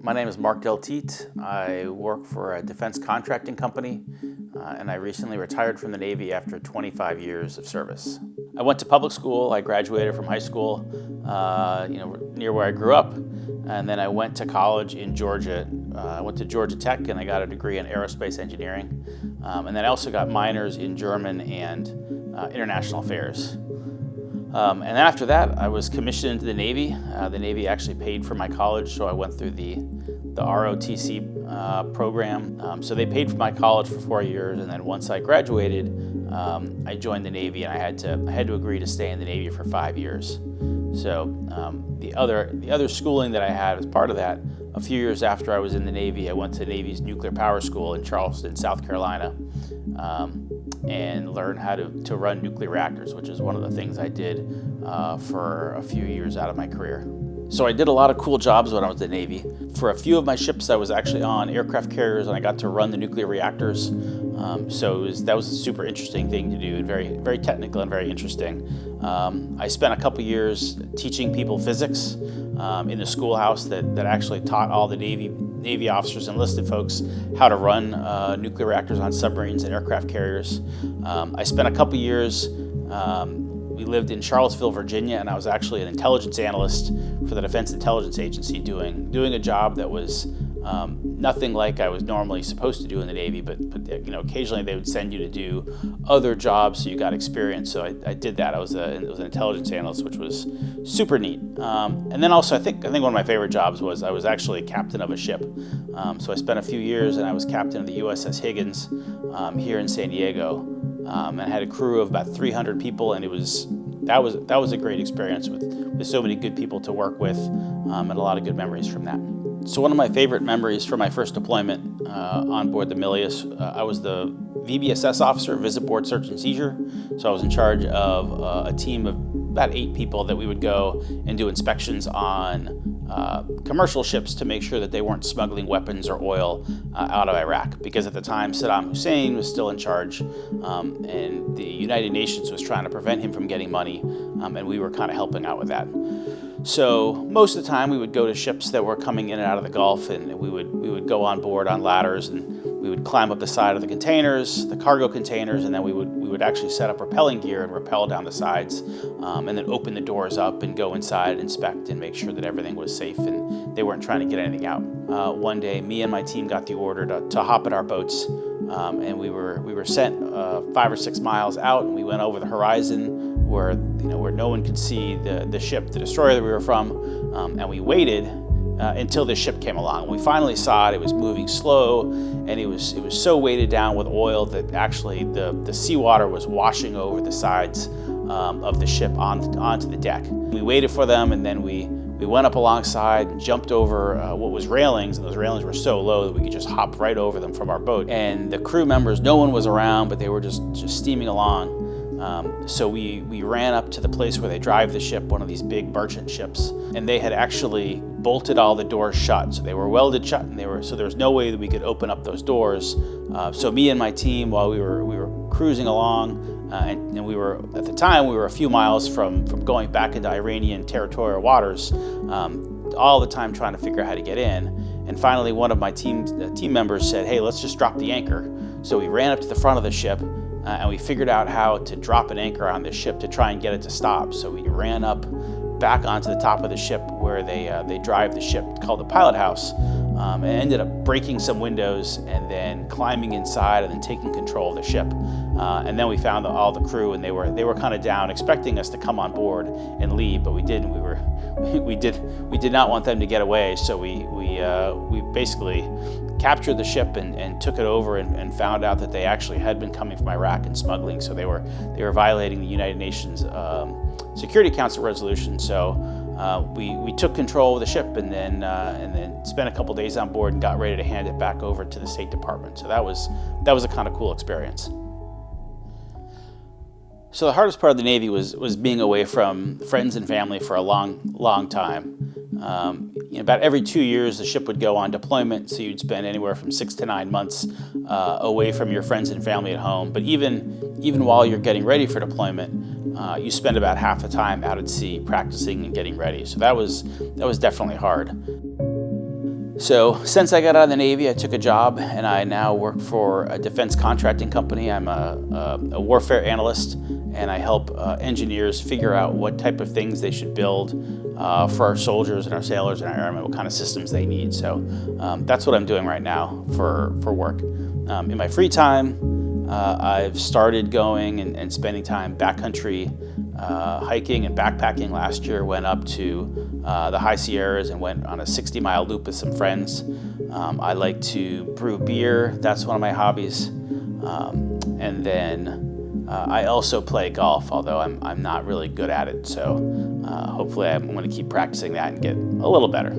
My name is Mark Delteet. I work for a defense contracting company, and I recently retired from the Navy after 25 years of service. I went to public school. I graduated from high school, near where I grew up, and then I went to college in Georgia. I went to Georgia Tech, and I got a degree in aerospace engineering, and then I also got minors in German and international affairs. And then after that, I was commissioned into the Navy. The Navy actually paid for my college, so I went through the ROTC program. So they paid for my college for 4 years, and then once I graduated, I joined the Navy, and I had to agree to stay in the Navy for 5 years. So the other schooling that I had as part of that, a few years after I was in the Navy, I went to the Navy's nuclear power school in Charleston, South Carolina, and learned how to run nuclear reactors, which is one of the things I did for a few years out of my career. So I did a lot of cool jobs when I was in the Navy. For a few of my ships, I was actually on aircraft carriers, and I got to run the nuclear reactors. So that was a super interesting thing to do, and very, very technical and very interesting. I spent a couple years teaching people physics in the schoolhouse that actually taught all the Navy officers and enlisted folks how to run nuclear reactors on submarines and aircraft carriers. I spent a couple years. We lived in Charlottesville, Virginia, and I was actually an intelligence analyst for the Defense Intelligence Agency doing a job that was nothing like I was normally supposed to do in the Navy, but occasionally they would send you to do other jobs so you got experience. So I did that. I was an intelligence analyst, which was super neat. And then also I think one of my favorite jobs was I was actually a captain of a ship. So I spent a few years, and I was captain of the USS Higgins here in San Diego. And I had a crew of about 300 people, and that was a great experience with so many good people to work with, and a lot of good memories from that. So one of my favorite memories from my first deployment on board the Milius, I was the VBSS officer, Visit Board Search and Seizure. So I was in charge of a team of about 8 people that we would go and do inspections on commercial ships to make sure that they weren't smuggling weapons or oil out of Iraq. Because at the time, Saddam Hussein was still in charge, and the United Nations was trying to prevent him from getting money, and we were kind of helping out with that. So most of the time we would go to ships that were coming in and out of the Gulf, and we would go on board on ladders, and we would climb up the side of the containers, the cargo containers, and then we would actually set up rappelling gear and rappel down the sides, and then open the doors up and go inside, inspect, and make sure that everything was safe and they weren't trying to get anything out. One day, me and my team got the order to hop in our boats, and we were sent 5 or 6 miles out, and we went over the horizon where no one could see the ship, the destroyer that we were from, and we waited until the ship came along. We finally saw it. It was moving slow, and it was so weighted down with oil that actually the seawater was washing over the sides of the ship onto the deck. We waited for them, and then we went up alongside and jumped over what was railings, and those railings were so low that we could just hop right over them from our boat. And the crew members, no one was around, but they were just steaming along. So we ran up to the place where they drive the ship, one of these big merchant ships, and they had actually bolted all the doors shut. So they were welded shut, and so there was no way that we could open up those doors. So me and my team, while we were cruising along, and we were, at the time, we were a few miles from going back into Iranian territorial waters, all the time trying to figure out how to get in. And finally, one of my team members said, "Hey, let's just drop the anchor." So we ran up to the front of the ship, and we figured out how to drop an anchor on this ship to try and get it to stop. So we ran up back onto the top of the ship where they drive the ship, called the pilot house, and ended up breaking some windows and then climbing inside and then taking control of the ship. And then we found all the crew, and they were kind of down, expecting us to come on board and leave, but we didn't. We did not want them to get away, so we basically captured the ship and took it over and found out that they actually had been coming from Iraq and smuggling. So they were violating the United Nations Security Council resolution. So we took control of the ship and then spent a couple days on board and got ready to hand it back over to the State Department. So that was a kind of cool experience. So the hardest part of the Navy was being away from friends and family for a long time. About every 2 years, the ship would go on deployment, so you'd spend anywhere from 6 to 9 months away from your friends and family at home. But even while you're getting ready for deployment, you spend about half the time out at sea practicing and getting ready. So that was definitely hard. So since I got out of the Navy, I took a job and I now work for a defense contracting company. I'm a warfare analyst, and I help engineers figure out what type of things they should build for our soldiers and our sailors and our airmen, what kind of systems they need. So that's what I'm doing right now for work. In my free time, I've started going and spending time backcountry hiking and backpacking. Last year, went up to the high Sierras and went on a 60-mile loop with some friends. I like to brew beer. That's one of my hobbies. And then I also play golf, although I'm not really good at it. So hopefully I'm going to keep practicing that and get a little better.